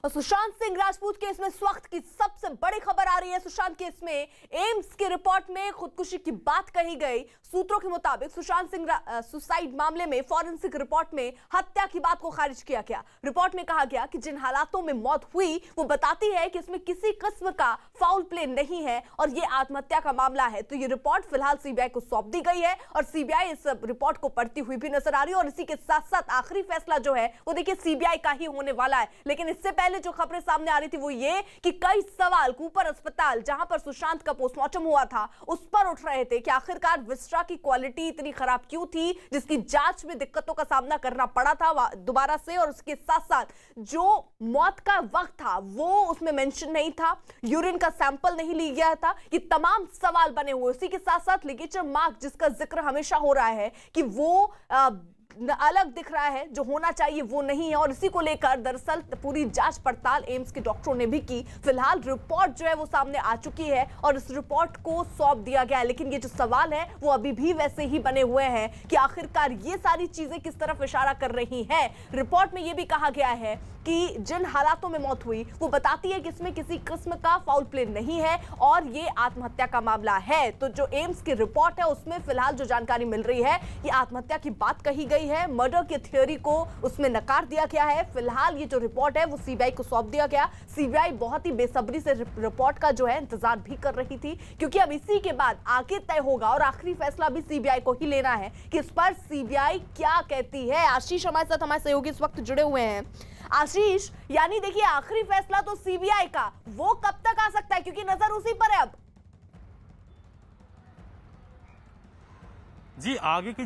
और सुशांत सिंह राजपूत केस में इस वक्त की सबसे बड़ी खबर आ रही है। सुशांत केस में एम्स की रिपोर्ट में खुदकुशी की बात कही गई। सूत्रों के मुताबिक सुशांत सिंह सुसाइड मामले में फॉरेंसिक रिपोर्ट में हत्या की बात को खारिज किया गया। रिपोर्ट में कहा गया कि जिन हालातों में मौत हुई वो बताती है कि इसमें किसी किस्म का फाउल प्ले नहीं है और ये आत्महत्या का मामला है। तो ये रिपोर्ट फिलहाल सीबीआई को सौंप दी गई है और सीबीआई इस रिपोर्ट को पढ़ती हुई भी नजर आ रही है। और इसी के साथ साथ आखिरी फैसला जो है वो देखिए सीबीआई का ही होने वाला है। लेकिन इससे पहले जो खबरें सामने आ रही थी वो ये कि कई सवाल कूपर अस्पताल जहां पर सुशांत का पोस्टमार्टम हुआ था उस पर उठ रहे थे कि आखिरकार विस्ट्रा की क्वालिटी इतनी खराब क्यों थी जिसकी जांच में दिक्कतों का सामना करना पड़ा था दोबारा से। और उसके साथ साथ जो मौत का वक्त था वो उसमें मेंशन नहीं था, यूरिन का सैंपल नहीं लिया गया था। ये तमाम सवाल बने हुए। उसी के साथ साथ लिगेचर मार्क जिसका जिक्र हमेशा हो रहा है कि वो अलग दिख रहा है, जो होना चाहिए वो नहीं है। और इसी को लेकर दरअसल पूरी जांच पड़ताल एम्स के डॉक्टरों ने भी की। फिलहाल रिपोर्ट जो है वो सामने आ चुकी है और इस रिपोर्ट को सौंप दिया गया है। लेकिन ये जो सवाल है वो अभी भी वैसे ही बने हुए हैं कि आखिरकार ये सारी चीजें किस तरफ इशारा कर रही हैं। रिपोर्ट में ये भी कहा गया है कि जिन हालातों में मौत हुई वो बताती है कि इसमें किसी किस्म का फाउल प्ले नहीं है और ये आत्महत्या का मामला है। तो जो एम्स की रिपोर्ट है उसमें फिलहाल जो जानकारी मिल रही है ये आत्महत्या की बात कही गई है। मर्डर की थ्योरी को उसमें नकार दिया गया है। फिलहाल ये जो रिपोर्ट है वो सीबीआई को सौंप दिया गया। सीबीआई बहुत ही बेसब्री से रिपोर्ट का जो है इंतजार भी कर रही थी क्योंकि अब इसी के बाद आगे तय होगा और आखिरी फैसला भी सीबीआई को ही लेना है कि इस पर सीबीआई क्या कहती है। आशीष हमारे साथ, हमारे सहयोगी इस वक्त जुड़े हुए हैं। आशीष, यानी देखिए आखिरी फैसला तो सीबीआई का, वो कब तक आ सकता है क्योंकि नजर उसी पर है अब? जी, आगे की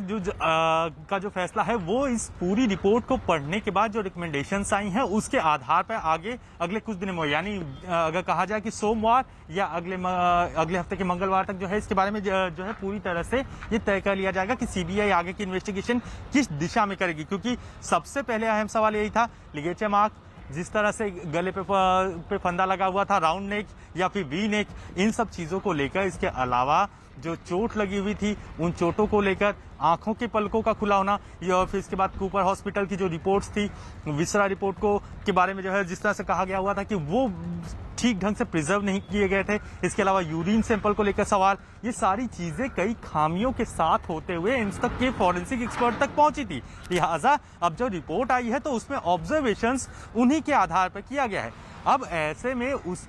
का जो फैसला है वो इस पूरी रिपोर्ट को पढ़ने के बाद जो रिकमेंडेशंस आई हैं उसके आधार पर आगे अगले कुछ दिनों में, यानी अगर कहा जाए कि सोमवार या अगले हफ्ते के मंगलवार तक जो है इसके बारे में जो है पूरी तरह से ये तय कर लिया जाएगा कि सीबीआई आगे की इन्वेस्टिगेशन किस दिशा में करेगी। क्योंकि सबसे पहले अहम सवाल यही था, लिगेचर मार्क जिस तरह से गले पे फंदा लगा हुआ था, राउंड नेक या फिर वी नेक, इन सब चीज़ों को लेकर, इसके अलावा जो चोट लगी हुई थी उन चोटों को लेकर, आंखों के पलकों का खुला होना, या फिर इसके बाद कूपर हॉस्पिटल की जो रिपोर्ट्स थी, विस्रा रिपोर्ट को के बारे में जो है जिस तरह से कहा गया हुआ था कि वो ठीक ढंग से प्रिजर्व नहीं किए गए थे। इसके अलावा यूरिन सैंपल को लेकर सवाल, ये सारी चीजें कई खामियों के साथ होते हुए एम्स तक के फॉरेंसिक एक्सपर्ट तक पहुंची थी। लिहाजा अब जो रिपोर्ट आई है तो उसमें ऑब्जर्वेशंस उन्हीं के आधार पर किया गया है। अब ऐसे में उस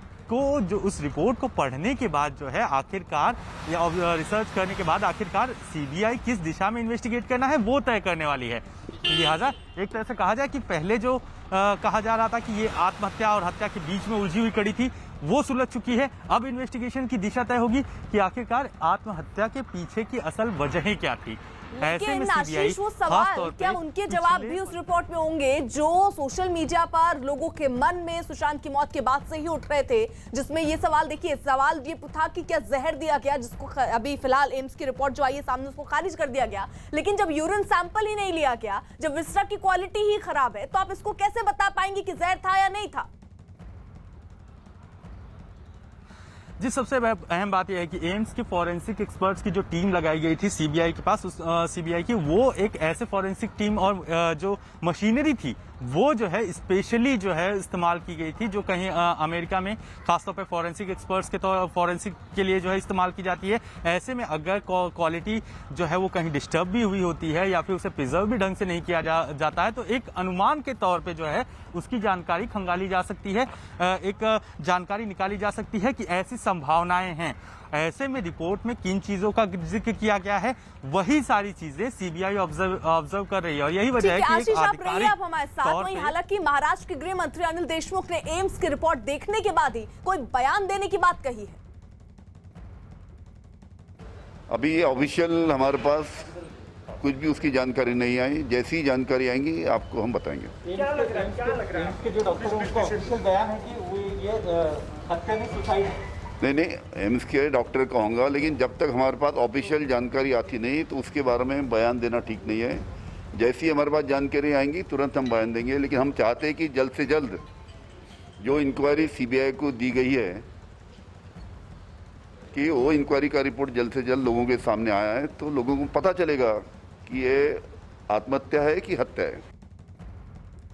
रिपोर्ट को पढ़ने के बाद जो है आखिरकार या रिसर्च करने के बाद आखिरकार सीबीआई किस दिशा में इन्वेस्टिगेट करना है वो तय करने वाली है। लिहाजा एक तरह से कहा जाए कि पहले जो कहा जा रहा था कि ये आत्महत्या और हत्या के बीच में उलझी हुई कड़ी थी वो सुलझ चुकी है। अब इन्वेस्टिगेशन की दिशा तय होगी कि आखिरकार आत्महत्या के पीछे की असल वजहें क्या थी। लेकिन आशीष, वो सवाल क्या उनके जवाब भी उस रिपोर्ट में होंगे जो सोशल मीडिया पर लोगों के मन में सुशांत की मौत के बाद से ही उठ रहे थे, जिसमें ये सवाल, देखिए सवाल ये था कि क्या जहर दिया गया, जिसको अभी फिलहाल एम्स की रिपोर्ट जो आई है सामने उसको खारिज कर दिया गया। लेकिन जब यूरिन सैंपल ही नहीं लिया गया, जब विस्ट्रा की क्वालिटी ही खराब है, तो आप इसको कैसे बता पाएंगे कि जहर था या नहीं था? जी, सबसे अहम बात यह है कि एम्स की फॉरेंसिक एक्सपर्ट्स की जो टीम लगाई गई थी सीबीआई के पास, सीबीआई की, वो एक ऐसे फॉरेंसिक टीम और जो मशीनरी थी वो जो है स्पेशली जो है इस्तेमाल की गई थी, जो कहीं अमेरिका में खासतौर पर फॉरेंसिक एक्सपर्ट्स के फॉरेंसिक के लिए जो है इस्तेमाल की जाती है। ऐसे में अगर क्वालिटी जो है वो कहीं डिस्टर्ब भी हुई होती है या फिर उसे प्रिजर्व भी ढंग से नहीं किया जाता है तो एक अनुमान के तौर पे जो है उसकी जानकारी खंगाली जा सकती है, एक जानकारी निकाली जा सकती है कि ऐसी संभावनाएं हैं। ऐसे में रिपोर्ट में किन चीजों का जिक्र किया गया है वही सारी चीजें सीबीआई ऑब्जर्व कर रही है और यही वजह है कि आशीष, आप रहिए आप हमारे साथ। वहीं हालांकि महाराष्ट्र के गृह मंत्री अनिल देशमुख ने एम्स की रिपोर्ट देखने के बाद ही कोई बयान देने की बात कही है। अभी ऑफिशियल हमारे पास कुछ भी उसकी जानकारी नहीं आई, जैसी जानकारी आएंगी आपको हम बताएंगे। क्या लग रहा है के जो डॉक्टर उनका ऑफिशियल बयान है कि वो ये हत्या नहीं, सुसाइड है? नहीं, एम्स के डॉक्टर कहूँगा, लेकिन जब तक हमारे पास ऑफिशियल जानकारी आती नहीं तो उसके बारे में बयान देना ठीक नहीं है। जैसी हमारे पास जानकारी आएंगी तुरंत हम बयान देंगे। लेकिन हम चाहते हैं कि जल्द से जल्द जो इंक्वायरी सीबीआई को दी गई है कि वो इंक्वायरी का रिपोर्ट जल्द से जल्द लोगों के सामने आया है तो लोगों को पता चलेगा कि ये आत्महत्या है कि हत्या है।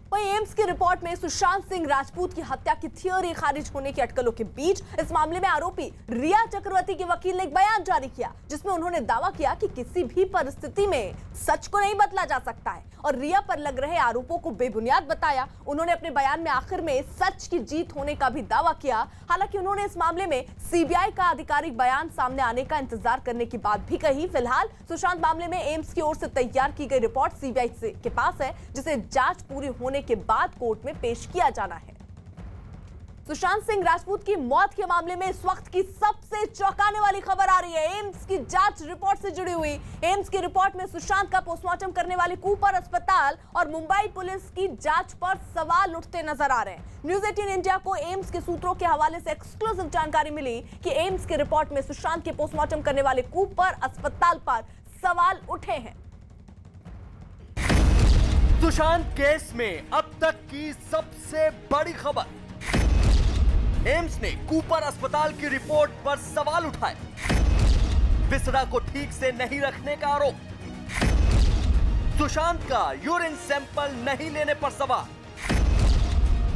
वहीं एम्स की रिपोर्ट में सुशांत सिंह राजपूत की हत्या की थ्योरी खारिज होने की अटकलों के बीच इस मामले में आरोपी रिया चक्रवर्ती के वकील ने एक बयान जारी किया, जिसमें उन्होंने दावा किया कि किसी भी परिस्थिति में सच को नहीं बदला जा सकता है और रिया पर लग रहे आरोपों को बेबुनियाद बताया। उन्होंने अपने बयान में आखिर में सच की जीत होने का भी दावा किया। हालांकि उन्होंने इस मामले में सीबीआई का आधिकारिक बयान सामने आने का इंतजार करने की बात भी कही। फिलहाल सुशांत मामले में एम्स की ओर से तैयार की गई रिपोर्ट सीबीआई के पास है, जिसे जांच पूरी होने के बाद कोर्ट में पेश किया जाना है। सुशांत सिंह राजपूत की मौत के मामले में इस वक्त की सबसे चौंकाने वाली खबर आ रही है एम्स की जांच रिपोर्ट से जुड़ी हुई। एम्स की रिपोर्ट में सुशांत का पोस्टमार्टम करने वाले कूपर अस्पताल और मुंबई पुलिस की जांच पर सवाल उठते नजर आ रहे हैं। न्यूज़ 18 इंडिया को एम्स के सूत्रों के हवाले से एक्सक्लूसिव जानकारी मिली कि एम्स की रिपोर्ट में सुशांत के पोस्टमार्टम करने वाले कूपर अस्पताल पर सवाल उठे हैं। सुशांत केस में अब तक की सबसे बड़ी खबर, एम्स ने कूपर अस्पताल की रिपोर्ट पर सवाल उठाए। विसरा को ठीक से नहीं रखने का आरोप, सुशांत का यूरिन सैंपल नहीं लेने पर सवाल,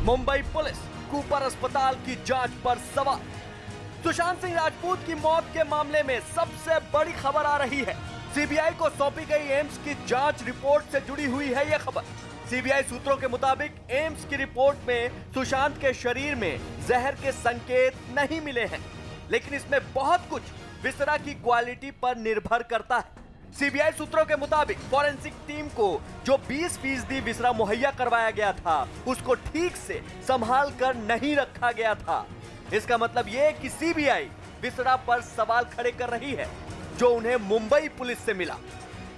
मुंबई पुलिस कूपर अस्पताल की जांच पर सवाल। सुशांत सिंह राजपूत की मौत के मामले में सबसे बड़ी खबर आ रही है। सीबीआई को सौंपी गई एम्स की जांच रिपोर्ट से जुड़ी हुई है यह खबर। सीबीआई सूत्रों के मुताबिक एम्स की रिपोर्ट में सुशांत के शरीर में जहर के संकेत नहीं मिले हैं, लेकिन इसमें बहुत कुछ विसरा की क्वालिटी पर निर्भर करता है। सीबीआई सूत्रों के मुताबिक फॉरेंसिक टीम को जो 20% विसरा मुहैया करवाया गया था, उसको ठीक से संभाल कर नहीं रखा गया था। इसका मतलब यह कि सीबीआई विसरा पर सवाल खड़े कर रही है जो उन्हें मुंबई पुलिस से मिला।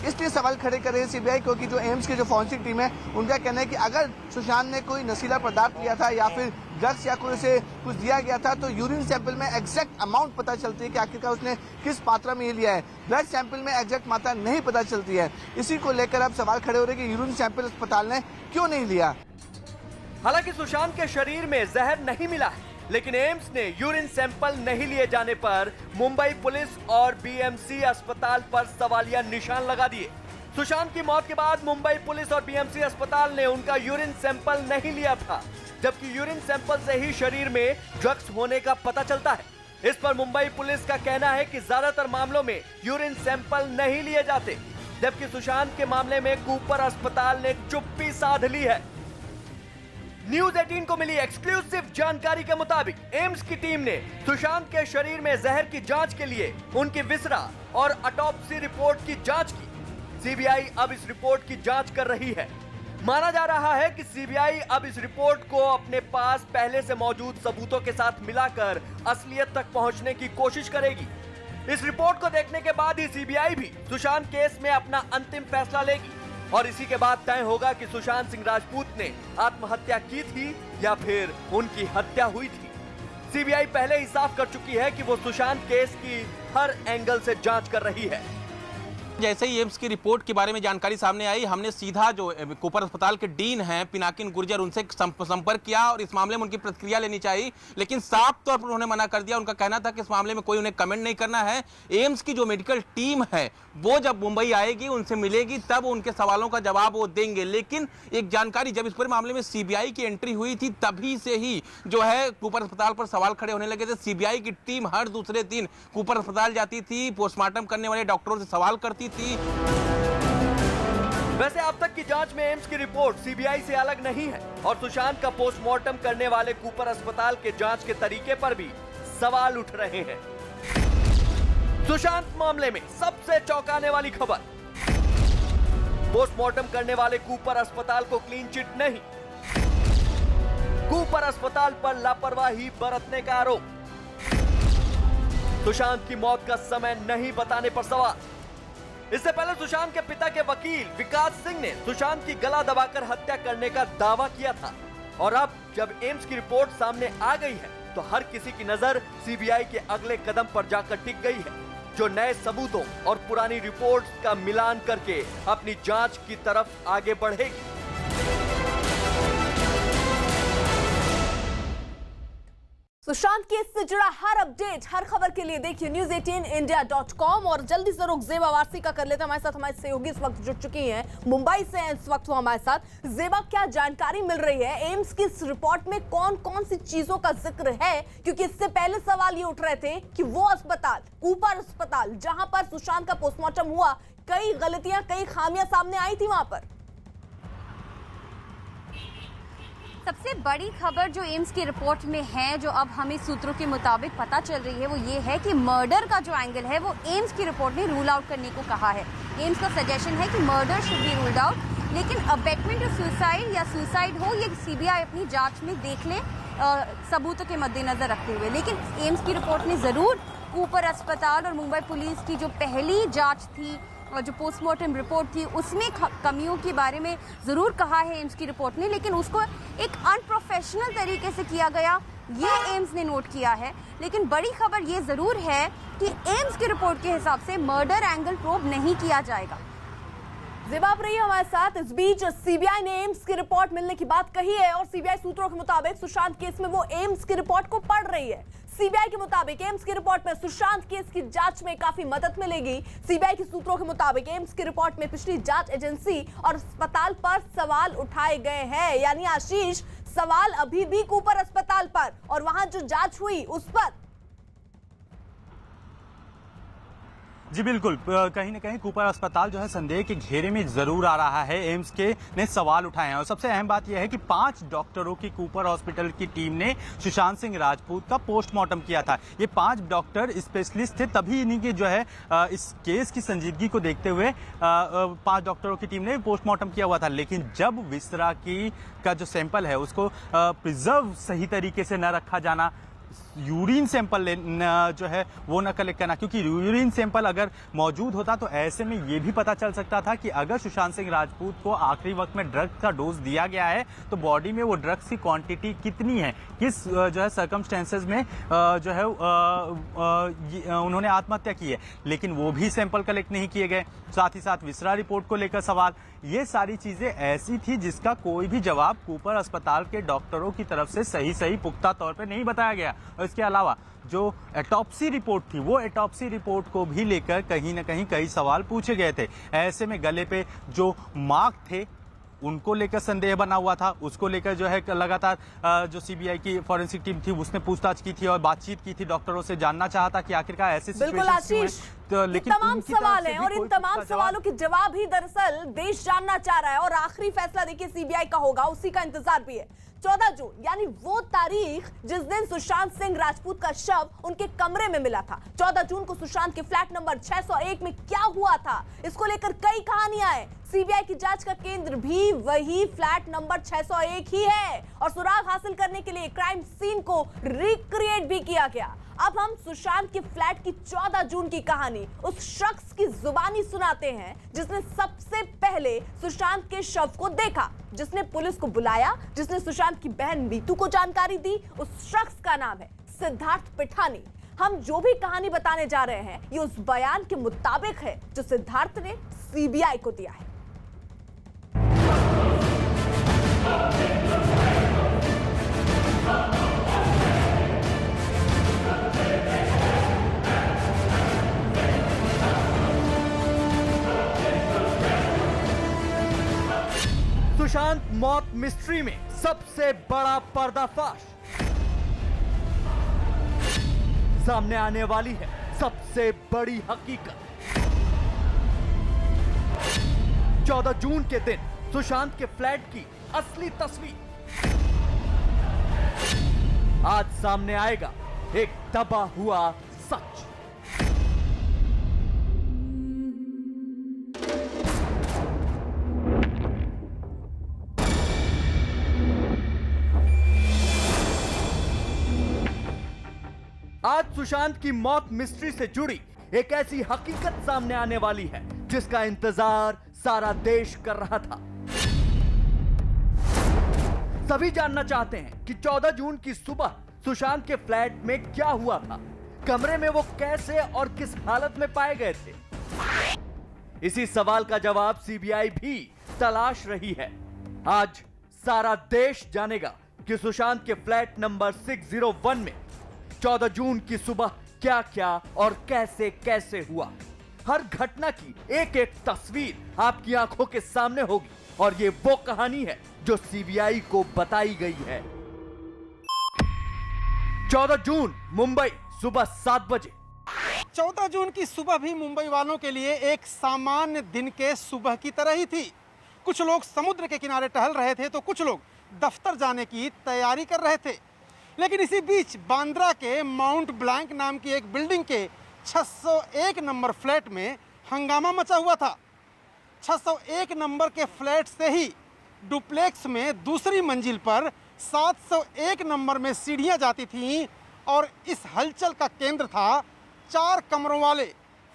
इसलिए सवाल खड़े कर रहे हैं सीबीआई, क्योंकि जो एम्स की जो फॉरेंसिक टीम है उनका कहना है कि अगर सुशांत ने कोई नशीला पदार्थ लिया था या फिर ड्रग्स या कोई उसे कुछ दिया गया था, तो यूरिन सैंपल में एग्जैक्ट अमाउंट पता चलती है कि आखिरकार उसने किस मात्रा में ये लिया है। ब्लड सैंपल में एग्जैक्ट मात्रा नहीं पता चलती है। इसी को लेकर अब सवाल खड़े हो रहे हैं कि यूरिन सैंपल अस्पताल ने क्यों नहीं लिया। हालांकि सुशांत के शरीर में जहर नहीं मिला है, लेकिन एम्स ने यूरिन सैंपल नहीं लिए जाने पर मुंबई पुलिस और बीएमसी अस्पताल पर सवालिया निशान लगा दिए। सुशांत की मौत के बाद मुंबई पुलिस और बीएमसी अस्पताल ने उनका यूरिन सैंपल नहीं लिया था, जबकि यूरिन सैंपल से ही शरीर में ड्रग्स होने का पता चलता है। इस पर मुंबई पुलिस का कहना है कि ज्यादातर मामलों में यूरिन सैंपल नहीं लिए जाते, जबकि सुशांत के मामले में कूपर अस्पताल ने चुप्पी साध ली है। न्यूज़ 18 को मिली एक्सक्लूसिव जानकारी के मुताबिक एम्स की टीम ने सुशांत के शरीर में जहर की जांच के लिए उनकी विसरा और ऑटोप्सी रिपोर्ट की जांच की। सीबीआई अब इस रिपोर्ट की जांच कर रही है। माना जा रहा है कि सीबीआई अब इस रिपोर्ट को अपने पास पहले से मौजूद सबूतों के साथ मिलाकर असलियत तक पहुंचने की कोशिश करेगी। इस रिपोर्ट को देखने के बाद ही सीबीआई भी सुशांत केस में अपना अंतिम फैसला लेगी और इसी के बाद तय होगा कि सुशांत सिंह राजपूत ने आत्महत्या की थी या फिर उनकी हत्या हुई थी। सीबीआई पहले ही साफ कर चुकी है कि वो सुशांत केस की हर एंगल से जांच कर रही है। जैसे ही एम्स की रिपोर्ट के बारे में जानकारी सामने आई, हमने सीधा जो कूपर अस्पताल के डीन हैं पिनाकिन गुर्जर, उनसे संपर्क किया और इस मामले में उनकी प्रतिक्रिया लेनी चाहिए, लेकिन साफ तौर पर उन्होंने मना कर दिया। उनका कहना था कि इस मामले में कोई उन्हें कमेंट नहीं करना है। एम्स की जो मेडिकल टीम है वो जब मुंबई आएगी, उनसे मिलेगी, तब उनके सवालों का जवाब वो देंगे। लेकिन एक जानकारी, जब इस पूरे मामले में सीबीआई की एंट्री हुई थी, तभी से ही जो है कूपर अस्पताल पर सवाल खड़े होने लगे थे। सीबीआई की टीम हर दूसरे दिन कूपर अस्पताल जाती थी, पोस्टमार्टम करने वाले डॉक्टरों से सवाल करती थी। वैसे अब तक की जांच में एम्स की रिपोर्ट सीबीआई से अलग नहीं है और सुशांत का पोस्टमार्टम करने वाले कूपर अस्पताल के जांच के तरीके पर भी सवाल उठ रहे हैं। सुशांत मामले में सबसे चौंकाने वाली खबर, पोस्टमार्टम करने वाले कूपर अस्पताल को क्लीन चिट नहीं, कूपर अस्पताल पर लापरवाही बरतने का आरोप, सुशांत की मौत का समय नहीं बताने पर सवाल। इससे पहले सुशांत के पिता के वकील विकास सिंह ने सुशांत की गला दबाकर हत्या करने का दावा किया था और अब जब एम्स की रिपोर्ट सामने आ गई है तो हर किसी की नजर सीबीआई के अगले कदम पर जाकर टिक गई है, जो नए सबूतों और पुरानी रिपोर्ट्स का मिलान करके अपनी जांच की तरफ आगे बढ़ेगी। सुशांत केस से जुड़ा हर अपडेट, हर खबर के लिए देखिए news18india.com। और जल्दी से रुक जेबा वारसी का कर लेते हैं हमारे साथ। हमारे सहयोगी इस वक्त जुड़ चुकी हैं मुंबई से, इस वक्त वो हमारे साथ। जेबा, क्या जानकारी मिल रही है? एम्स की इस रिपोर्ट में कौन कौन सी चीजों का जिक्र है? क्योंकि इससे पहले सवाल ये उठ रहे थे कि वो अस्पताल, कूपर अस्पताल, जहां पर सुशांत का पोस्टमार्टम हुआ, कई गलतियां, कई खामियां सामने आई थी वहां पर। सबसे बड़ी खबर जो एम्स की रिपोर्ट में है, जो अब हमें सूत्रों के मुताबिक पता चल रही है, वो ये है कि मर्डर का जो एंगल है वो एम्स की रिपोर्ट ने रूल आउट करने को कहा है। एम्स का सजेशन है कि murder should be ruled out, लेकिन अबेटमेंट ऑफ सुसाइड या सुसाइड हो, ये सीबीआई अपनी जांच में देख ले सबूतों के मद्देनजर रखते हुए। लेकिन एम्स की रिपोर्ट ने जरूर कूपर अस्पताल और मुंबई पुलिस की जो पहली जाँच थी और जो पोस्टमार्टम रिपोर्ट थी, उसमें कमियों के बारे में ज़रूर कहा है एम्स की रिपोर्ट ने, लेकिन उसको एक अनप्रोफेशनल तरीके से किया गया, ये एम्स ने नोट किया है। लेकिन बड़ी खबर ये ज़रूर है कि एम्स की रिपोर्ट के हिसाब से मर्डर एंगल प्रोब नहीं किया जाएगा। जेबा रही हमारे साथ। इस बीच सीबीआई ने एम्स की रिपोर्ट मिलने की बात कही है और सीबीआई सूत्रों के मुताबिक सुशांत केस में वो एम्स की रिपोर्ट को पढ़ रही है। सीबीआई के मुताबिक एम्स की रिपोर्ट में सुशांत केस की जांच में काफी मदद मिलेगी। सीबीआई के सूत्रों के मुताबिक एम्स की रिपोर्ट में पिछली जांच एजेंसी और अस्पताल पर सवाल उठाए गए हैं। यानी आशीष, सवाल अभी भी कूपर अस्पताल पर और वहां जो जांच हुई उस पर। जी बिल्कुल, कहीं ना कहीं कूपर अस्पताल जो है संदेह के घेरे में जरूर आ रहा है। एम्स के ने सवाल उठाए हैं और सबसे अहम बात यह है कि 5 डॉक्टरों की कूपर हॉस्पिटल की टीम ने सुशांत सिंह राजपूत का पोस्टमार्टम किया था। ये 5 डॉक्टर स्पेशलिस्ट थे, तभी इन्हीं के जो है इस केस की संजीदगी को देखते हुए 5 डॉक्टरों की टीम ने पोस्टमार्टम किया हुआ था। लेकिन जब विसरा का जो सैंपल है उसको प्रिजर्व सही तरीके से न रखा जाना, यूरिन सैंपल जो है वो न कलेक्ट करना, क्योंकि यूरिन सैंपल अगर मौजूद होता तो ऐसे में ये भी पता चल सकता था कि अगर सुशांत सिंह राजपूत को आखिरी वक्त में ड्रग्स का डोज दिया गया है तो बॉडी में वो ड्रग्स की क्वांटिटी कितनी है, किस जो है सर्कमस्टेंसेस में जो है उन्होंने आत्महत्या की है। लेकिन वो भी सैंपल कलेक्ट नहीं किए गए। साथ ही साथ विसरा रिपोर्ट को लेकर सवाल, ये सारी चीजें ऐसी थी जिसका कोई भी जवाब कूपर अस्पताल के डॉक्टरों की तरफ से सही पुख्ता तौर पर नहीं बताया गया। और इसके अलावा जो एटॉप्सी रिपोर्ट थी, वो एटॉप्सी रिपोर्ट को भी लेकर कहीं ना कहीं कई सवाल पूछे गए थे। ऐसे में गले पे जो मार्क थे उनको लेकर संदेह बना हुआ था। उसको लेकर जो है लगातार जो सीबीआई की फॉरेंसिक टीम थी उसने पूछताछ की थी और बातचीत की थी, डॉक्टरों से जानना चाहा था कि आखिरकार ऐसे बिल्कुल आशीष, लेकिन तमाम सवाल हैं और इन तमाम सवालों के जवाब ही दरअसल देश जानना चाह रहा है। और आखिरी फैसला देखिए सीबीआई का होगा, उसी का इंतजार भी है। 14 जून यानी वो तारीख जिस दिन सुशांत सिंह राजपूत का शव उनके कमरे में मिला था। 14 जून को सुशांत के फ्लैट नंबर 601 में क्या हुआ था, इसको लेकर कई कहानियां हैं। सीबीआई की जांच का केंद्र भी वही फ्लैट नंबर 601 ही है और सुराग हासिल करने के लिए क्राइम सीन को रिक्रिएट भी किया गया। अब हम सुशांत के फ्लैट की 14 जून की कहानी उस शख्स की जुबानी सुनाते हैं जिसने सबसे पहले सुशांत के शव को देखा, जिसने पुलिस को बुलाया, जिसने सुशांत की बहन मीतू को जानकारी दी। उस शख्स का नाम है सिद्धार्थ पिठानी। हम जो भी कहानी बताने जा रहे हैं ये उस बयान के मुताबिक है जो सिद्धार्थ ने सीबीआई को दिया है। सुशांत मौत मिस्ट्री में सबसे बड़ा पर्दाफाश, सामने आने वाली है सबसे बड़ी हकीकत। 14 जून के दिन सुशांत के फ्लैट की असली तस्वीर। आज सामने आएगा एक दबा हुआ सच। आज सुशांत की मौत मिस्ट्री से जुड़ी एक ऐसी हकीकत सामने आने वाली है जिसका इंतजार सारा देश कर रहा था। सभी जानना चाहते हैं कि 14 जून की सुबह सुशांत के फ्लैट में क्या हुआ था, कमरे में वो कैसे और किस हालत में पाए गए थे। इसी सवाल का जवाब सीबीआई भी तलाश रही है। आज सारा देश जानेगा कि सुशांत के फ्लैट नंबर 601 में 14 जून की सुबह क्या क्या और कैसे कैसे हुआ, हर घटना की एक एक तस्वीर आपकी आंखों के सामने होगी और ये वो कहानी है जो सीबीआई को बताई गई है। 14 जून मुंबई सुबह 7 बजे। 14 जून की सुबह भी मुंबई वालों के लिए एक सामान्य दिन के सुबह की तरह ही थी। कुछ लोग समुद्र के किनारे टहल रहे थे तो कुछ लोग दफ्तर जाने की तैयारी कर रहे थे। लेकिन इसी बीच बांद्रा के माउंट ब्लैंक नाम की एक बिल्डिंग के 601 नंबर फ्लैट में हंगामा मचा हुआ था। 601 नंबर के फ्लैट से ही डुप्लेक्स में दूसरी मंजिल पर 701 नंबर में सीढ़ियां जाती थीं और इस हलचल का केंद्र था 4 कमरों वाले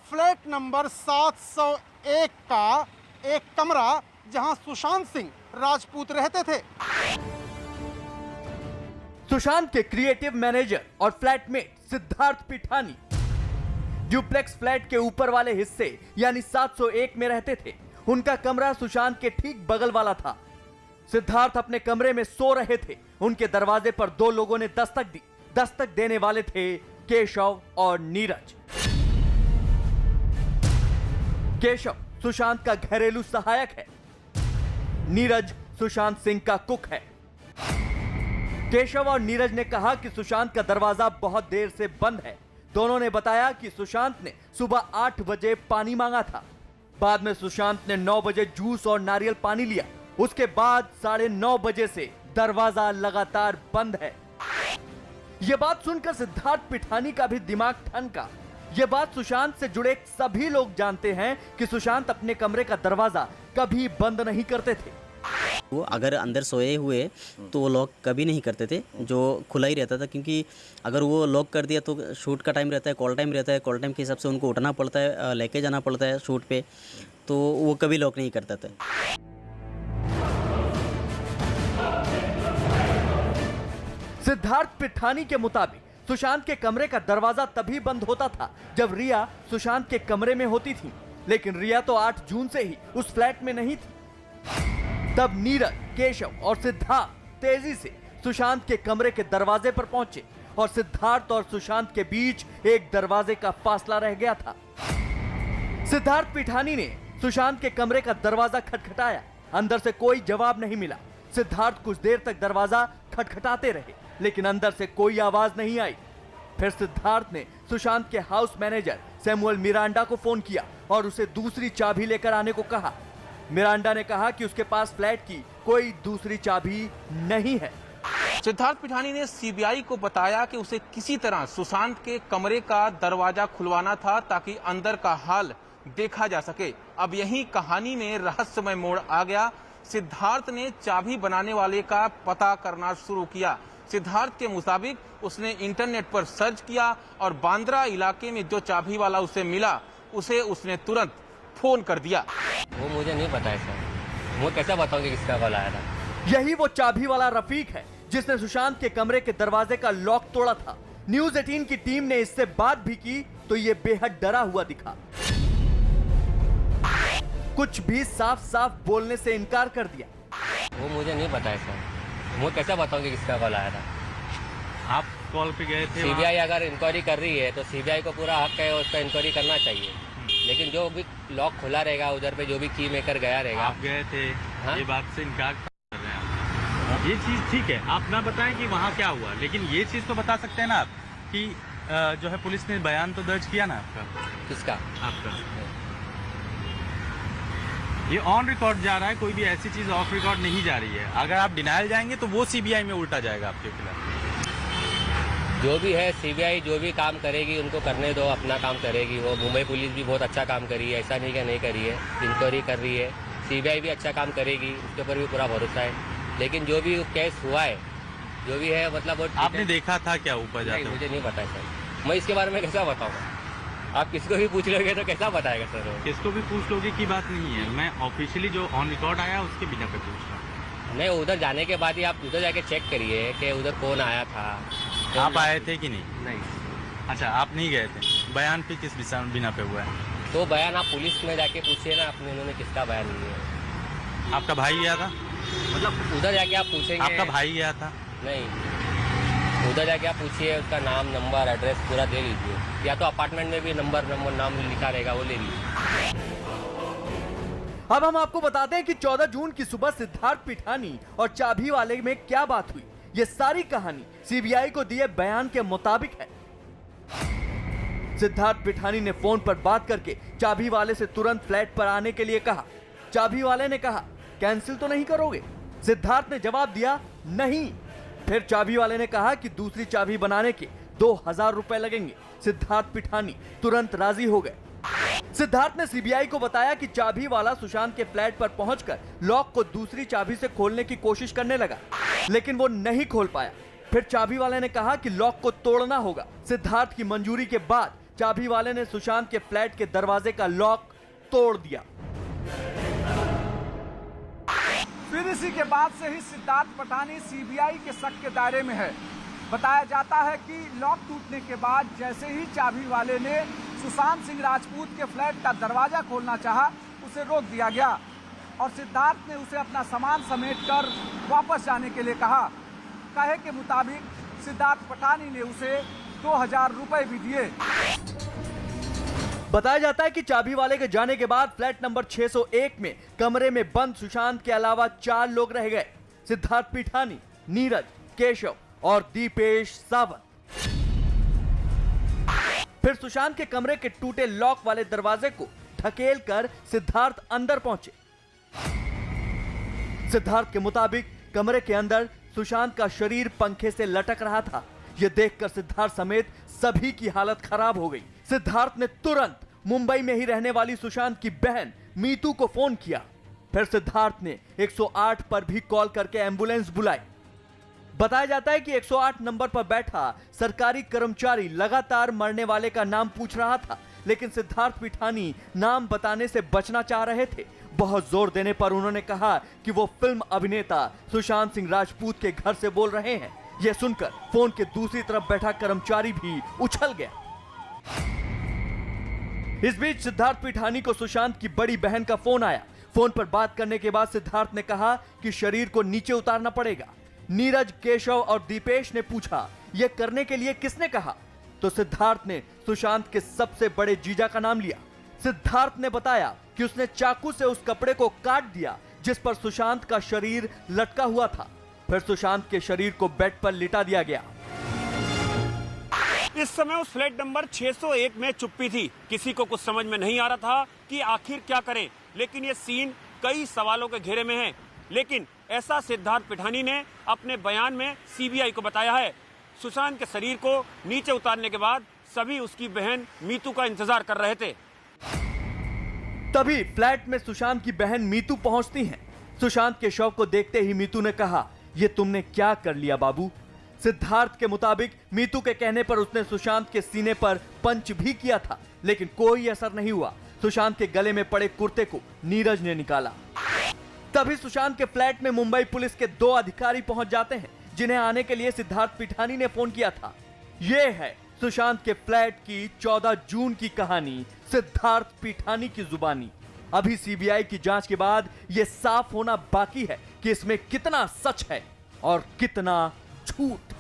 फ्लैट नंबर 701 का एक कमरा, जहां सुशांत सिंह राजपूत रहते थे। सुशांत के क्रिएटिव मैनेजर और flatmate Siddharth Pithani duplex flat के ऊपर वाले हिस्से यानी 701 में रहते थे। उनका कमरा सुशांत के ठीक बगल वाला था। सिद्धार्थ अपने कमरे में सो रहे थे। उनके दरवाजे पर 2 लोगों ने दस्तक दी। दस्तक देने वाले थे केशव और नीरज। केशव सुशांत का घरेलू सहायक है, नीरज सुशांत सिंह का कुक है। केशव और नीरज ने कहा कि सुशांत का दरवाजा बहुत देर से बंद है। दोनों ने बताया कि सुशांत ने सुबह 8 बजे पानी मांगा था। बाद में सुशांत ने 9 बजे जूस और नारियल पानी लिया। उसके बाद 9:30 बजे से दरवाजा लगातार बंद है। यह बात सुनकर सिद्धार्थ पिठानी का भी दिमाग ठनका। यह बात सुशांत से जुड़े सभी लोग जानते हैं कि सुशांत अपने कमरे का दरवाजा कभी बंद नहीं करते थे। वो अगर अंदर सोए हुए तो वो लॉक कभी नहीं करते थे, जो खुला ही रहता था, क्योंकि अगर वो लॉक कर दिया तो शूट का टाइम रहता है, कॉल टाइम रहता है, कॉल टाइम के हिसाब से उनको उठना पड़ता है, लेके जाना पड़ता है शूट पे, तो वो कभी लॉक नहीं करता था। सिद्धार्थ पिठानी के मुताबिक सुशांत के कमरे का दरवाजा तभी बंद होता था जब रिया सुशांत के कमरे में होती थी, लेकिन रिया तो 8 जून से ही उस फ्लैट में नहीं थी। तब नीरज, केशव और सिद्धार्थ तेजी से सुशांत के कमरे के दरवाजे पर पहुंचे और सिद्धार्थ और सुशांत के बीच एक दरवाजे का फासला रह गया था। सिद्धार्थ पिठानी ने सुशांत के कमरे का दरवाजा खटखटाया। अंदर से कोई जवाब नहीं मिला। सिद्धार्थ कुछ देर तक दरवाजा खटखटाते रहे, लेकिन अंदर से कोई आवाज नहीं आई। फिर सिद्धार्थ ने सुशांत के हाउस मैनेजर सैमुअल मिरांडा को फोन किया और उसे दूसरी चाबी लेकर आने को कहा। मिरांडा ने कहा कि उसके पास फ्लैट की कोई दूसरी चाबी नहीं है। सिद्धार्थ पिठानी ने सीबीआई को बताया कि उसे किसी तरह सुशांत के कमरे का दरवाजा खुलवाना था ताकि अंदर का हाल देखा जा सके। अब यही कहानी में रहस्यमय मोड़ आ गया। सिद्धार्थ ने चाबी बनाने वाले का पता करना शुरू किया। सिद्धार्थ के मुताबिक उसने इंटरनेट पर सर्च किया और बांद्रा इलाके में जो चाबी वाला उसे मिला उसे उसने तुरंत फोन कर दिया। वो मुझे नहीं पता है सर, मैं कैसे बताऊं कि किसका कॉल आया था। यही वो चाबी वाला रफीक है जिसने सुशांत के कमरे के दरवाजे का लॉक तोड़ा था। न्यूज 18 की टीम ने इससे बात भी की तो ये बेहद डरा हुआ दिखा। कुछ भी साफ साफ बोलने से इनकार कर दिया। वो मुझे नहीं पता है सर, मैं कैसे बताऊं कि किसका कॉल आया था। आप कॉल पे गए थे? सीबीआई अगर इंक्वायरी कर रही है तो सीबीआई को पूरा हक है उसका इंक्वायरी करना चाहिए, लेकिन जो भी लॉक खुला रहेगा उधर पे जो भी की मेकर गया रहेगा। आप गए थे? हाँ? ये बात से इनकार कर रहे हैं आप। ये चीज ठीक है, आप ना बताएं कि वहाँ क्या हुआ, लेकिन ये चीज तो बता सकते हैं ना आप कि जो है पुलिस ने बयान तो दर्ज किया ना आपका। किसका? आपका। ये ऑन रिकॉर्ड जा रहा है, कोई भी ऐसी चीज ऑफ रिकॉर्ड नहीं जा रही है। अगर आप डिनायल जाएंगे तो वो सीबीआई में उल्टा जाएगा आपके खिलाफ। जो भी है सीबीआई जो भी काम करेगी उनको करने दो, अपना काम करेगी। वो मुंबई पुलिस भी बहुत अच्छा काम करी है, ऐसा नहीं कि नहीं करी है, इंक्वायरी कर रही है। सीबीआई भी अच्छा काम करेगी, उसके ऊपर भी पूरा भरोसा है। लेकिन जो भी केस हुआ है, जो भी है मतलब आपने देखा था क्या ऊपर जाते? नहीं, मुझे नहीं पता है सर, मैं इसके बारे में कैसा बताऊँगा। आप किसको भी पूछ लोगे तो कैसा बताएगा सर? किसको भी पूछ लोगे की बात नहीं है, मैं ऑफिशियली जो ऑन रिकॉर्ड आया उसके बिना पे पूछ रहा हूँ। नहीं, उधर जाने के बाद ही आप उधर जाके चेक करिए कि उधर कौन आया था। आप आए थे कि नहीं? नहीं। अच्छा, आप नहीं गए थे। बयान पे किस बिना पे हुआ है? तो बयान आप पुलिस में जाके पूछिए ना, अपने उन्होंने किसका बयान लिया है। आपका भाई गया था? मतलब उधर जाके आप पूछेंगे। आपका भाई गया था? नहीं, उधर जाके आप पूछिए, उसका नाम, नंबर, एड्रेस पूरा दे लीजिए, या तो अपार्टमेंट में भी नंबर नाम लिखा रहेगा, वो ले लीजिए। अब हम आपको बताते हैं कि 14 जून की सुबह सिद्धार्थ पिठानी और चाबी वाले में क्या बात हुई। ये सारी कहानी सीबीआई को दिए बयान के मुताबिक है। सिद्धार्थ पिठानी ने फोन पर बात करके चाबी वाले से तुरंत फ्लैट पर आने के लिए कहा। चाबी वाले ने कहा, कैंसिल तो नहीं करोगे? सिद्धार्थ ने जवाब दिया, नहीं। फिर चाबी वाले ने कहा कि दूसरी चाबी बनाने के 2000 रुपए लगेंगे। सिद्धार्थ पिठानी तुरंत राजी हो गए। सिद्धार्थ ने सीबीआई को बताया कि चाबी वाला सुशांत के फ्लैट पर पहुंचकर लॉक को दूसरी चाबी से खोलने की कोशिश करने लगा, लेकिन वो नहीं खोल पाया। फिर चाबी वाले ने कहा कि लॉक को तोड़ना होगा। सिद्धार्थ की मंजूरी के बाद चाबी वाले ने सुशांत के फ्लैट के दरवाजे का लॉक तोड़ दिया। फिर इसी के बाद से ही सिद्धार्थ पिठानी सीबीआई के शक के दायरे में है। बताया जाता है कि लॉक टूटने के बाद जैसे ही चाबी वाले ने सुशांत सिंह राजपूत के फ्लैट का दरवाजा खोलना चाहा, उसे रोक दिया गया और सिद्धार्थ ने उसे अपना सामान समेटकर वापस जाने के लिए कहा। कहे के मुताबिक सिद्धार्थ पिठानी ने उसे 2000 रुपए भी दिए। बताया जाता है कि चाबी वाले के जाने के बाद फ्लैट नंबर 601 में कमरे में बंद सुशांत के अलावा 4 लोग रह गए। सिद्धार्थ पिठानी, नीरज, केशव और दीपेश सावंत। फिर सुशांत के कमरे के टूटे लॉक वाले दरवाजे को ढकेल कर सिद्धार्थ अंदर पहुंचे। सिद्धार्थ के मुताबिक कमरे के अंदर सुशांत का शरीर पंखे से लटक रहा था। यह देखकर सिद्धार्थ समेत सभी की हालत खराब हो गई। सिद्धार्थ ने तुरंत मुंबई में ही रहने वाली सुशांत की बहन मीतू को फोन किया। फिर सिद्धार्थ ने 108 पर भी कॉल करके एम्बुलेंस बुलाई। बताया जाता है कि 108 नंबर पर बैठा सरकारी कर्मचारी लगातार मरने वाले का नाम पूछ रहा था, लेकिन सिद्धार्थ पिठानी नाम बताने से बचना चाह रहे थे। बहुत जोर देने पर उन्होंने कहा कि वो फिल्म अभिनेता सुशांत सिंह राजपूत के घर से बोल रहे हैं। यह सुनकर फोन के दूसरी तरफ बैठा कर्मचारी भी उछल गया। इस बीच सिद्धार्थ पिठानी को सुशांत की बड़ी बहन का फोन आया। फोन पर बात करने के बाद सिद्धार्थ ने कहा कि शरीर को नीचे उतारना पड़ेगा। नीरज, केशव और दीपेश ने पूछा, यह करने के लिए किसने कहा? तो सिद्धार्थ ने सुशांत के सबसे बड़े जीजा का नाम लिया। सिद्धार्थ ने बताया कि उसने चाकू से उस कपड़े को काट दिया जिस पर सुशांत का शरीर लटका हुआ था। फिर सुशांत के शरीर को बेड पर लिटा दिया गया। इस समय उस फ्लैट नंबर 601 में चुप्पी थी। किसी को कुछ समझ में नहीं आ रहा था कि आखिर क्या करें, लेकिन ये सीन कई सवालों के घेरे में है। लेकिन ऐसा सिद्धार्थ पिठानी ने अपने बयान में सीबीआई को बताया है। सुशांत के शरीर को नीचे उतारने के बाद सभी उसकी बहन मीतू का इंतजार कर रहे थे। तभी फ्लैट में सुशांत की बहन मीतू पहुंचती हैं। सुशांत के शव को देखते ही मीतू ने कहा, ये तुमने क्या कर लिया बाबू? सिद्धार्थ के मुताबिक मीतू के कहने पर उसने सुशांत के सीने पर पंच भी किया था, लेकिन कोई असर नहीं हुआ। सुशांत के गले में पड़े कुर्ते को नीरज ने निकाला। तभी सुशांत के फ्लैट में मुंबई पुलिस के 2 अधिकारी पहुंच जाते हैं, जिन्हें आने के लिए सिद्धार्थ पिठानी ने फोन किया था। यह है सुशांत के फ्लैट की 14 जून की कहानी, सिद्धार्थ पिठानी की जुबानी। अभी सीबीआई की जांच के बाद यह साफ होना बाकी है कि इसमें कितना सच है और कितना झूठ।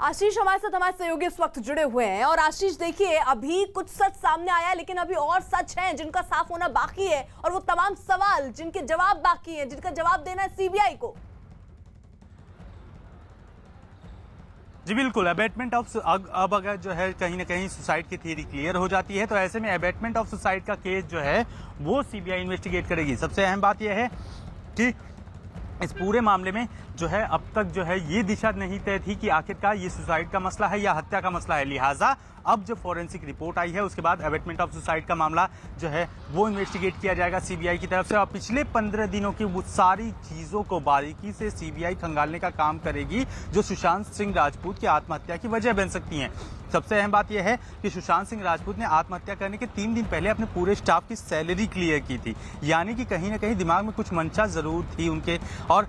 आशीष हमारे साथ, हमारे सहयोगी इस वक्त जुड़े हुए हैं। और आशीष देखिए, अभी कुछ सच सामने आया है, लेकिन अभी और सच हैं जिनका साफ होना बाकी है, और वो तमाम सवाल जिनके जवाब बाकी हैं, जिनका जवाब देना है सीबीआई को। जी बिल्कुल, अबेटमेंट ऑफ अब अगर जो है कहीं ना कहीं सुसाइड की थ्योरी क्लियर हो जाती है, तो ऐसे में अबेटमेंट ऑफ सुसाइड का केस जो है वो सीबीआई इन्वेस्टिगेट करेगी। सबसे अहम बात यह है कि इस पूरे मामले में जो है अब तक जो है ये दिशा नहीं तय थी कि आखिरकार ये सुसाइड का मसला है या हत्या का मसला है। लिहाजा अब जो फॉरेंसिक रिपोर्ट आई है उसके बाद अबेटमेंट ऑफ सुसाइड का मामला जो है वो इन्वेस्टिगेट किया जाएगा सीबीआई की तरफ से। और पिछले 15 दिनों की वो सारी चीज़ों को बारीकी से सीबीआई खंगालने का काम करेगी जो सुशांत सिंह राजपूत की आत्महत्या की वजह बन सकती हैं। सबसे अहम बात यह है कि सुशांत सिंह राजपूत ने आत्महत्या करने के 3 दिन पहले अपने पूरे स्टाफ की सैलरी क्लियर की थी, यानी कि कहीं ना कहीं दिमाग में कुछ मंशा जरूर थी उनके और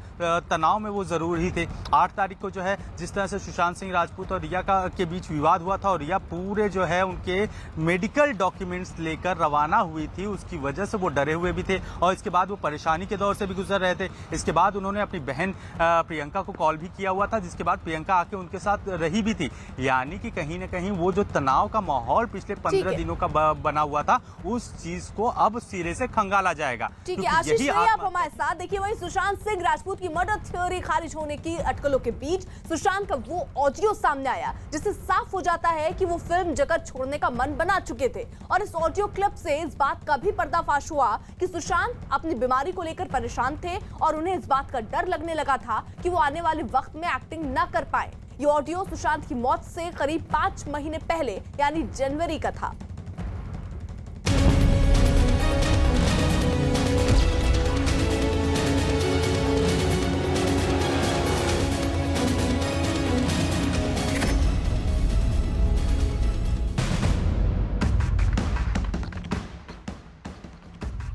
तनाव में वो जरूर ही थे। 8 तारीख को जो है जिस तरह से सुशांत सिंह राजपूत और रिया के बीच विवाद हुआ था और रिया पूरे जो है उनके मेडिकल डॉक्यूमेंट्स लेकर रवाना हुई थी, उसकी वजह से वो डरे हुए भी थे और इसके बाद वो परेशानी के दौर से भी गुजर रहे थे। इसके बाद उन्होंने अपनी बहन प्रियंका को कॉल भी किया हुआ था, जिसके बाद प्रियंका आके उनके साथ रही भी थी, यानी कि कहीं ना कहीं वो जो तनाव का माहौल पिछले 15 दिनों का बना हुआ था उस चीज को अब सिरे से खंगाला जाएगा। ठीक है आशीष जी, आप हमारे साथ देखिए। वही सुशांत सिंह राजपूत की मर्डर थ्योरी खारिज होने की अटकलों के बीच सुशांत का वो ऑडियो सामने आया जिससे साफ हो जाता है कि वो फिल्म जगत छोड़ने का मन बना चुके थे और इस ऑडियो क्लिप से इस बात का भी पर्दाफाश हुआ कि सुशांत अपनी बीमारी को लेकर परेशान थे और उन्हें इस बात का डर लगने लगा था कि वो आने वाले वक्त में एक्टिंग न कर पाए। ये ऑडियो सुशांत की मौत से करीब 5 महीने पहले यानी जनवरी का था।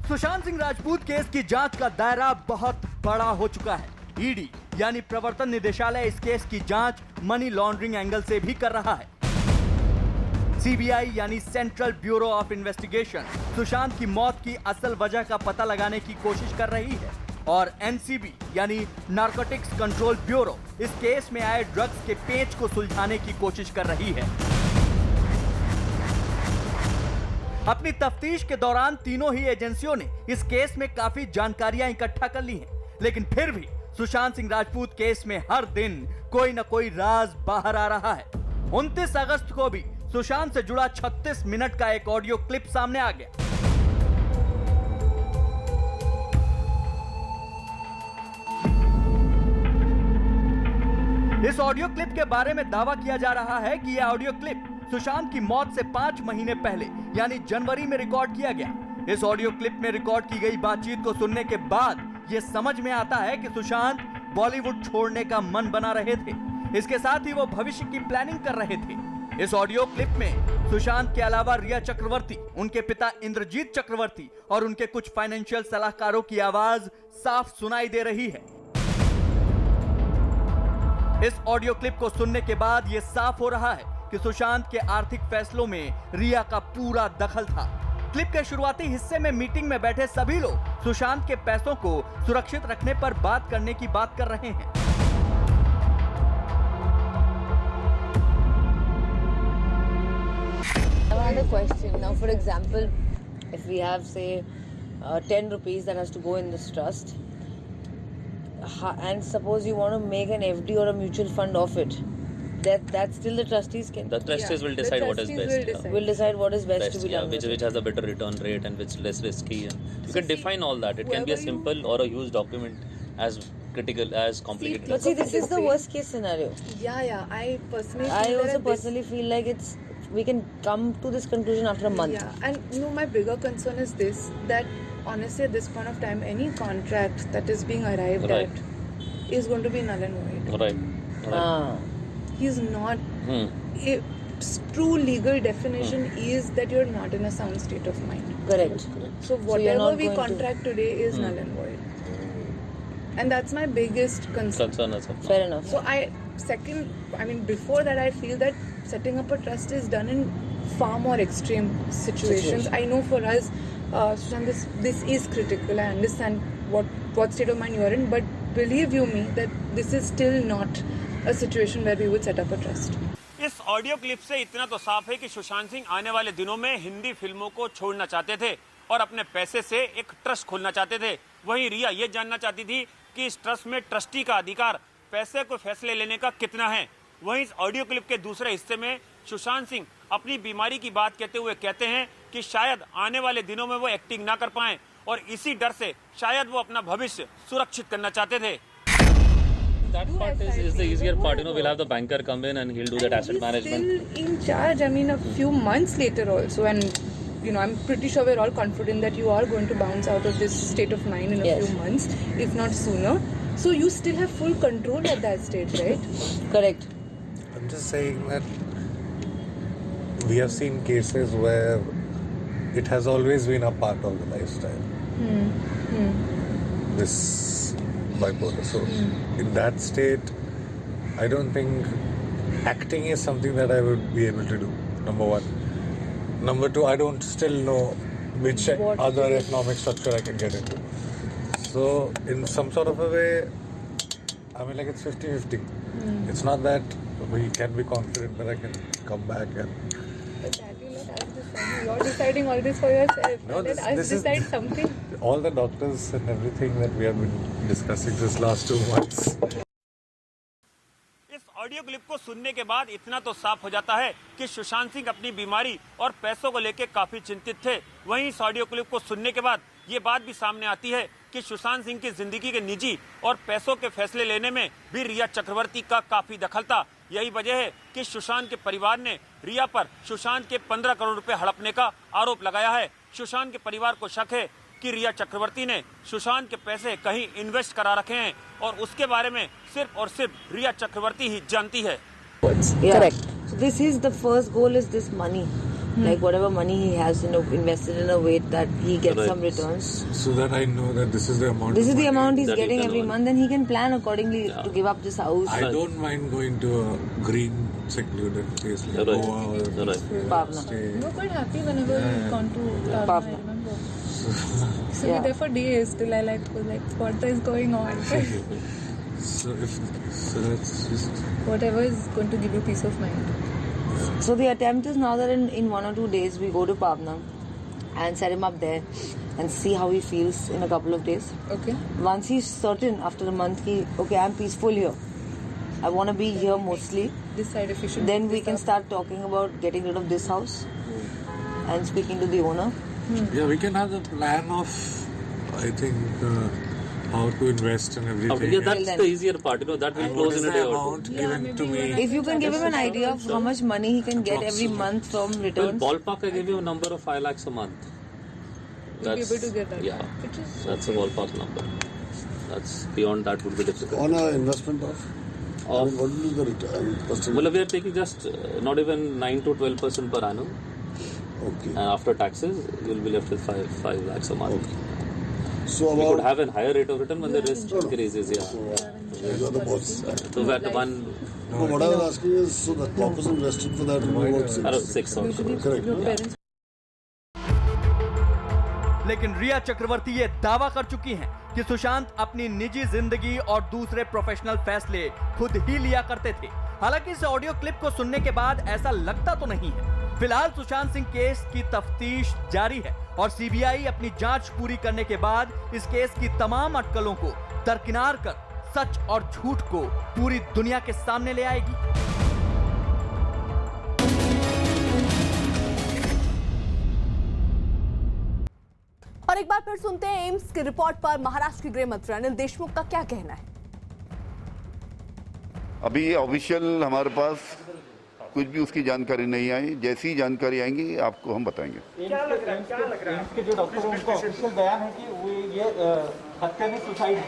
सुशांत सिंह राजपूत केस की जांच का दायरा बहुत बड़ा हो चुका है। ईडी यानी प्रवर्तन निदेशालय इस केस की जांच मनी लॉन्ड्रिंग एंगल से भी कर रहा है। सीबीआई यानी central bureau of investigation Sushant की मौत की असल वजह का पता लगाने की कोशिश कर रही है और एनसीबी यानी नारकोटिक्स कंट्रोल ब्यूरो इस केस में आए ड्रग्स के पेच को सुलझाने की कोशिश कर रही है। अपनी तफ्तीश के दौरान तीनों ही एजेंसियों ने इस केस में काफी जानकारियां इकट्ठा कर ली हैं, लेकिन फिर भी सुशांत सिंह राजपूत केस में हर दिन कोई न कोई राज बाहर आ रहा है। 29 अगस्त को भी सुशांत से जुड़ा 36 मिनट का एक ऑडियो क्लिप सामने आ गया। इस ऑडियो क्लिप के बारे में दावा किया जा रहा है कि यह ऑडियो क्लिप सुशांत की मौत से 5 महीने पहले यानी जनवरी में रिकॉर्ड किया गया। इस ऑडियो क्लिप में रिकॉर्ड की गई बातचीत को सुनने के बाद यह समझ में आता है कि सुशांत बॉलीवुड छोड़ने का मन बना रहे थे। इसके साथ ही वो भविष्य की प्लानिंग कर रहे थे। इस ऑडियो क्लिप में सुशांत के अलावा रिया चक्रवर्ती, उनके पिता इंद्रजीत चक्रवर्ती और उनके कुछ फाइनेंशियल सलाहकारों की आवाज साफ सुनाई दे रही है। इस ऑडियो क्लिप को सुनने के बाद यह साफ हो रहा है कि सुशांत के आर्थिक फैसलों में रिया का पूरा दखल था। क्लिप के शुरुआती हिस्से में मीटिंग में बैठे सभी लोग सुशांत के पैसों को सुरक्षित रखने पर बात करने की बात कर रहे हैं। I have a question. Now, for example, if we have, say, 10 rupees that has to go in this trust, and suppose you want to make an FD or a mutual fund of it, that still the trustees can. The trustees will decide what is best. Will decide what is best to be done. Which has a better return rate and which less risky. And you can define all that. It can be a simple or a huge document, as critical as complicated. But see, this is the worst case scenario. Yeah. I personally. I also personally feel like we can come to this conclusion after a month. Yeah, and my bigger concern is this, that honestly at this point of time, any contract that is being arrived at is going to be null and void. Right. He's not. A true legal definition is that you're not in a sound state of mind. Correct. So whatever we contract today is null and void. And that's my biggest concern. Fair enough. So before that, I feel that setting up a trust is done in far more extreme situations. I know for us, Sushant, this is critical. I understand what state of mind you are in, but believe you me that this is still not a situation where we would set up a trust. इस audio clip से इतना तो साफ है कि सुशांत सिंह आने वाले दिनों में हिंदी फिल्मों को छोड़ना चाहते थे और अपने पैसे से एक ट्रस्ट खोलना चाहते थे। वहीं रिया ये जानना चाहती थी कि इस ट्रस्ट में ट्रस्टी का अधिकार पैसे को फैसले लेने का कितना है। वहीं इस ऑडियो क्लिप के दूसरे हिस्से में सुशांत सिंह अपनी बीमारी की बात कहते हुए कहते हैं कि शायद आने वाले दिनों में वो एक्टिंग ना कर पाएं और इसी डर से शायद वो अपना भविष्य सुरक्षित करना चाहते थे। That part is the easier part. We'll have the banker come in and he'll do that asset management. Still in charge. A few months later also, and I'm pretty sure we're all confident that you are going to bounce out of this state of mind in a few months, if not sooner. So you still have full control at that stage, right? Correct. I'm just saying that we have seen cases where it has always been a part of the lifestyle. This bipolar. So in that state, I don't think acting is something that I would be able to do. Number one. Number two, I don't still know which other economic structure I can get into. So in some sort of a way, I mean, like, it's 50-50. It's not that we can be confident that I can come back and... But Daddy, let us decide. You're deciding all this for yourself. No, Let us decide something. All the doctors and everything that we have been discussing this last 2 months. इस audio clip को सुनने के बाद इतना तो साफ हो जाता है कि सुशांत सिंह अपनी बीमारी और पैसों को लेकर काफी चिंतित थे। वहीं इस ऑडियो क्लिप को सुनने के बाद ये बात भी सामने आती है कि सुशांत सिंह की जिंदगी के निजी और पैसों के फैसले लेने में भी रिया चक्रवर्ती का काफी दखल था। यही वजह है कि सुशांत के परिवार ने रिया पर सुशांत के 15 करोड़ रुपए हड़पने का आरोप लगाया है। सुशांत के परिवार को शक है कि रिया चक्रवर्ती ने सुशांत के पैसे कहीं इन्वेस्ट करा रखे हैं और उसके बारे में सिर्फ और सिर्फ रिया चक्रवर्ती ही जानती है। Correct. So this is the first goal is this money. Like whatever money he has, invested in a way that he gets some returns. So that I know that this is the amount. This is the amount he's getting every month, and he can plan accordingly to give up this house. I don't mind going to a green, secluded place like Goa or Pavna. You were quite happy whenever you've gone to Pavna, I remember. So we're there for days till I was like, what is going on? So that's just Whatever is going to give you peace of mind. So the attempt is now that in 1 or 2 days we go to Pavna and set him up there and see how he feels in a couple of days. Okay. Once he's certain after a month, okay, I'm peaceful here. I want to be here mostly. Decide if you should. Then we can start talking about getting rid of this house and speaking to the owner. Yeah, we can have the plan of, I think, how to invest and everything. Okay, yeah, that's the easier part. That will close in a day or two. Given to me. If you can give him an idea of how much money he can get every month from Well, returns. ballpark, I give you a number of 5 lakhs a month. You'll be able to get that. Yeah, that's a ballpark number. That's beyond that would be difficult. On an investment of? I mean, what will be the return? Well, we are taking just not even 9 to 12% per annum. Okay. And after taxes, you'll be left with 5 lakhs a month. Okay. So we about could have a higher rate of return when the risk increases. Yeah. you are the boss. So that one. No, what I was asking is, so the corpus invested for that will be about Around 6 or so. Correct. लेकिन रिया चक्रवर्ती ये दावा कर चुकी हैं कि सुशांत अपनी निजी जिंदगी और दूसरे प्रोफेशनल फैसले खुद ही लिया करते थे। हालांकि इस ऑडियो क्लिप को सुनने के बाद ऐसा लगता तो नहीं है। फिलहाल सुशांत सिंह केस की तफ्तीश जारी है और सीबीआई अपनी जांच पूरी करने के बाद इस केस की तमाम अटकलों को दरकिनार कर सच और झूठ को पूरी दुनिया के सामने ले आएगी। और एक बार फिर सुनते हैं एम्स की रिपोर्ट पर महाराष्ट्र के गृह मंत्री अनिल देशमुख का क्या कहना है। अभी ऑफिशियल हमारे पास कुछ भी उसकी जानकारी नहीं आई। जैसी ही जानकारी आएंगी आपको हम बताएंगे। क्या लग रहा है एम्स के जो डॉक्टर हैं उनका ऑफिशियल बयान है कि वो ये हत्या नहीं सुसाइड है?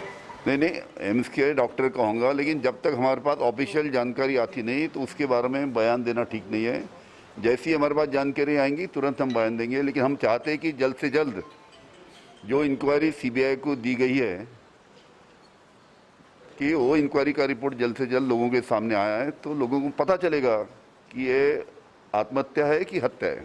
नहीं, एम्स के डॉक्टर कहूँगा, लेकिन जब तक हमारे पास ऑफिशियल जानकारी आती नहीं तो उसके बारे में बयान देना ठीक नहीं है। जैसी हमारे पास जानकारी आएंगी तुरंत हम बयान देंगे। लेकिन हम चाहते हैं कि जल्द से जल्द जो इंक्वायरी सीबीआई को दी गई है कि वो इंक्वायरी का रिपोर्ट जल्द से जल्द लोगों के सामने आया है तो लोगों को पता चलेगा कि ये आत्महत्या है कि हत्या है।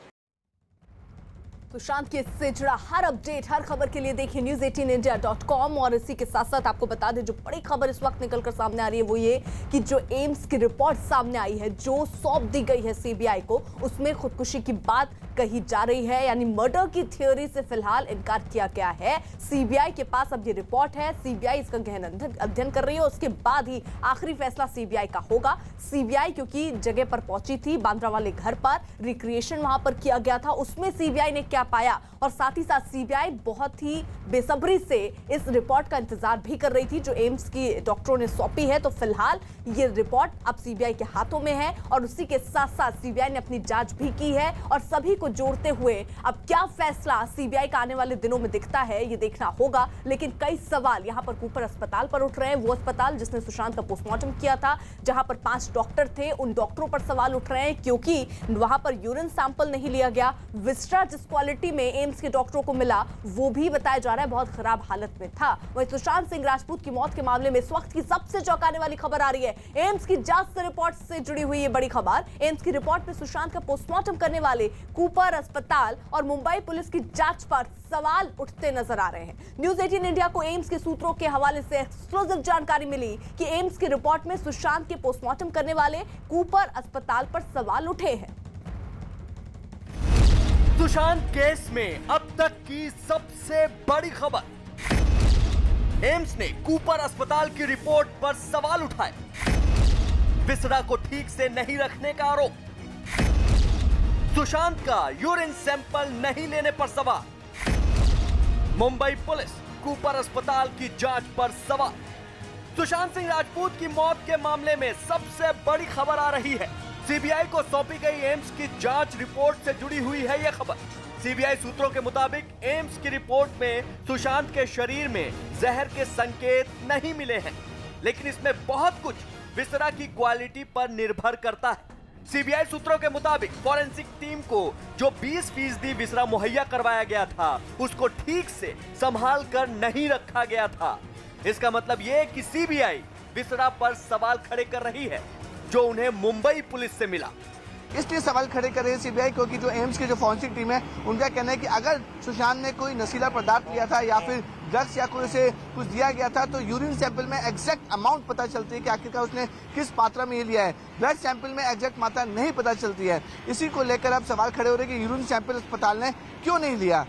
सुशांत केस से जुड़ा हर अपडेट, हर खबर के लिए देखिए news18india.com। और इसी के साथ साथ आपको बता दें जो बड़ी खबर इस वक्त निकलकर सामने आ रही है वो ये कि जो एम्स की रिपोर्ट सामने आई है जो सौंप दी गई है सीबीआई को, उसमें खुदकुशी की बात कही जा रही है, यानी मर्डर की थ्योरी से फिलहाल इनकार किया गया है। सीबीआई के पास अब ये रिपोर्ट है, सीबीआई इसका गहन अध्ययन कर रही है, उसके बाद ही आखिरी फैसला सीबीआई का होगा। सीबीआई क्योंकि जगह पर पहुंची थी, बांद्रा वाले घर पर रिक्रिएशन वहां पर किया गया था, उसमें सीबीआई ने क्या क्या पाया, और साथ ही साथ सीबीआई बहुत ही बेसब्री से इस रिपोर्ट का इंतजार भी कर रही थी जो एम्स की डॉक्टरों ने सौंपी है। तो फिलहाल ये रिपोर्ट अब सीबीआई के हाथों में है और उसी के साथ साथ सीबीआई ने अपनी जांच भी की है, और सभी को जोड़ते हुए अब क्या फैसला सीबीआई का आने वाले दिनों में दिखता है ये देखना होगा। लेकिन कई सवाल यहाँ पर कूपर अस्पताल पर उठ रहे हैं, वो अस्पताल जिसने सुशांत का पोस्टमार्टम किया था, जहां पर 5 डॉक्टर थे, उन डॉक्टरों पर सवाल उठ रहे हैं क्योंकि वहां पर यूरिन सैंपल नहीं लिया गया। विस्टा जिस क्वालिटी में एम्स के डॉक्टरों को मिला वो भी बताया जा रहा है बहुत खराब हालत में था। वहीं सुशांत सिंह राजपूत की मौत के मामले में इस वक्त की सबसे चौंकाने वाली खबर आ रही है, एम्स की जांच से रिपोर्ट से जुड़ी हुई ये बड़ी खबर। एम्स की रिपोर्ट में सुशांत का पोस्टमार्टम करने वाले कूपर अस्पताल और मुंबई पुलिस की जांच पर सवाल उठते नजर आ रहे हैं। न्यूज 18 इंडिया को एम्स के सूत्रों के हवाले से एक्सक्लूसिव जानकारी मिली कि एम्स की रिपोर्ट में सुशांत के पोस्टमार्टम करने वाले कूपर अस्पताल पर सवाल उठे हैं। सुशांत केस में अब तक की सबसे बड़ी खबर, एम्स ने कूपर अस्पताल की रिपोर्ट पर सवाल उठाए। विसरा को ठीक से नहीं रखने का आरोप, सुशांत का यूरिन सैंपल नहीं लेने पर सवाल, मुंबई पुलिस कूपर अस्पताल की जांच पर सवाल। सुशांत सिंह राजपूत की मौत के मामले में सबसे बड़ी खबर आ रही है, सीबीआई को सौंपी गई एम्स की जांच रिपोर्ट से जुड़ी हुई है यह खबर। सीबीआई सूत्रों के मुताबिक एम्स की रिपोर्ट में सुशांत के शरीर में जहर के संकेत नहीं मिले हैं, लेकिन इसमें बहुत कुछ विसरा की क्वालिटी पर निर्भर करता है। सीबीआई सूत्रों के मुताबिक फॉरेंसिक टीम को जो 20% विसरा मुहैया करवाया गया था उसको ठीक से संभाल कर नहीं रखा गया था। इसका मतलब यह कि सीबीआई विसरा पर सवाल खड़े कर रही है जो उन्हें मुंबई पुलिस से मिला। इसलिए सवाल खड़े कर रही है सीबीआई क्योंकि जो एम्स की जो फॉरेंसिक टीम है उनका कहना है कि अगर सुशांत ने कोई नशीला पदार्थ लिया था या फिर ड्रग्स या कोई उसे कुछ दिया गया था तो यूरिन सैंपल में एग्जैक्ट अमाउंट पता चलती है कि आखिरकार उसने किस मात्रा में ये लिया है। ब्लड सैंपल में एग्जैक्ट मात्रा नहीं पता चलती है। इसी को लेकर अब सवाल खड़े हो रहे हैं कि यूरिन सैंपल अस्पताल ने क्यों नहीं लिया।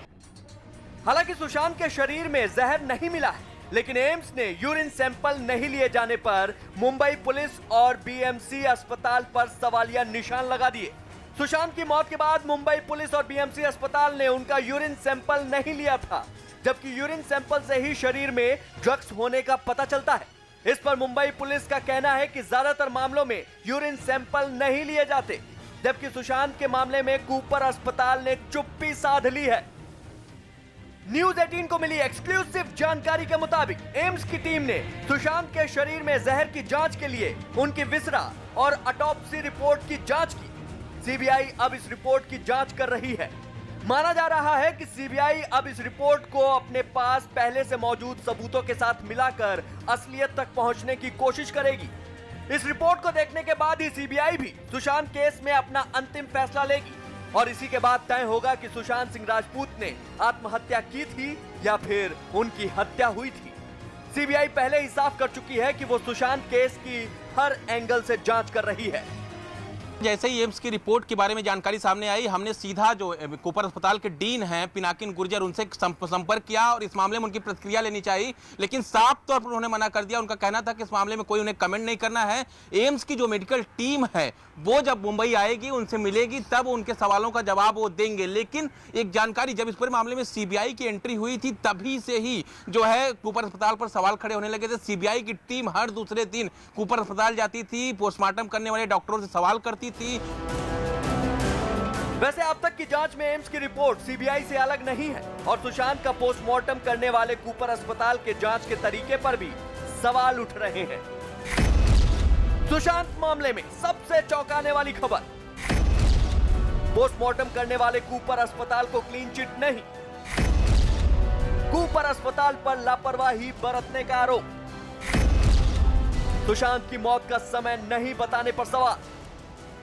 हालांकि सुशांत के शरीर में जहर नहीं मिला है, लेकिन एम्स ने यूरिन सैंपल नहीं लिए जाने पर मुंबई पुलिस और बीएमसी अस्पताल पर सवालिया निशान लगा दिए। सुशांत की मौत के बाद मुंबई पुलिस और बीएमसी अस्पताल ने उनका यूरिन सैंपल नहीं लिया था, जबकि यूरिन सैंपल से ही शरीर में ड्रग्स होने का पता चलता है। इस पर मुंबई पुलिस का कहना है कि ज्यादातर मामलों में यूरिन सैंपल नहीं लिए जाते, जबकि सुशांत के मामले में कूपर अस्पताल ने चुप्पी साध ली है। न्यूज 18 को मिली एक्सक्लूसिव जानकारी के मुताबिक एम्स की टीम ने सुशांत के शरीर में जहर की जांच के लिए उनकी विसरा और ऑटोप्सी रिपोर्ट की जांच की। सीबीआई अब इस रिपोर्ट की जांच कर रही है। माना जा रहा है कि सीबीआई अब इस रिपोर्ट को अपने पास पहले से मौजूद सबूतों के साथ मिलाकर असलियत तक पहुंचने की कोशिश करेगी। इस रिपोर्ट को देखने के बाद ही सीबीआई भी सुशांत केस में अपना अंतिम फैसला लेगी और इसी के बाद तय होगा कि सुशांत सिंह राजपूत ने आत्महत्या की थी या फिर उनकी हत्या हुई थी। सीबीआई पहले ही साफ कर चुकी है कि वो सुशांत केस की हर एंगल से जांच कर रही है। जैसे ही एम्स की रिपोर्ट के बारे में जानकारी सामने आई, हमने सीधा जो कूपर अस्पताल के डीन हैं पिनाकिन गुर्जर, उनसे संपर्क किया और इस मामले में उनकी प्रतिक्रिया लेनी चाहिए, लेकिन साफ तौर पर उन्होंने मना कर दिया। उनका कहना था कि इस मामले में कोई उन्हें कमेंट नहीं करना है। एम्स की जो मेडिकल टीम है वो जब मुंबई आएगी, उनसे मिलेगी, तब उनके सवालों का जवाब वो देंगे। लेकिन एक जानकारी, जब इस पूरे मामले में सीबीआई की एंट्री हुई थी तभी से ही जो है कूपर अस्पताल पर सवाल खड़े होने लगे थे। सीबीआई की टीम हर दूसरे दिन कूपर अस्पताल जाती थी, पोस्टमार्टम करने वाले डॉक्टरों से सवाल करती थी। वैसे अब तक की जांच में एम्स की रिपोर्ट सीबीआई से अलग नहीं है और सुशांत का पोस्टमार्टम करने वाले कूपर अस्पताल के जांच के तरीके पर भी सवाल उठ रहे हैं। सुशांत मामले में सबसे चौंकाने वाली खबर, पोस्टमार्टम करने वाले कूपर अस्पताल को क्लीन चिट नहीं, कूपर अस्पताल पर लापरवाही बरतने का आरोप, सुशांत की मौत का समय नहीं बताने पर सवाल।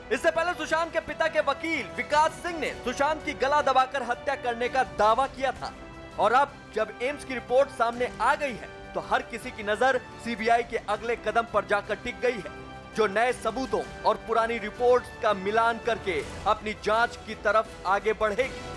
इससे पहले सुशांत के पिता के वकील विकास सिंह ने सुशांत की गला दबाकर हत्या करने का दावा किया था और अब जब एम्स की रिपोर्ट सामने आ गई है तो हर किसी की नजर सीबीआई के अगले कदम पर जाकर टिक गई है, जो नए सबूतों और पुरानी रिपोर्ट्स का मिलान करके अपनी जांच की तरफ आगे बढ़ेगी।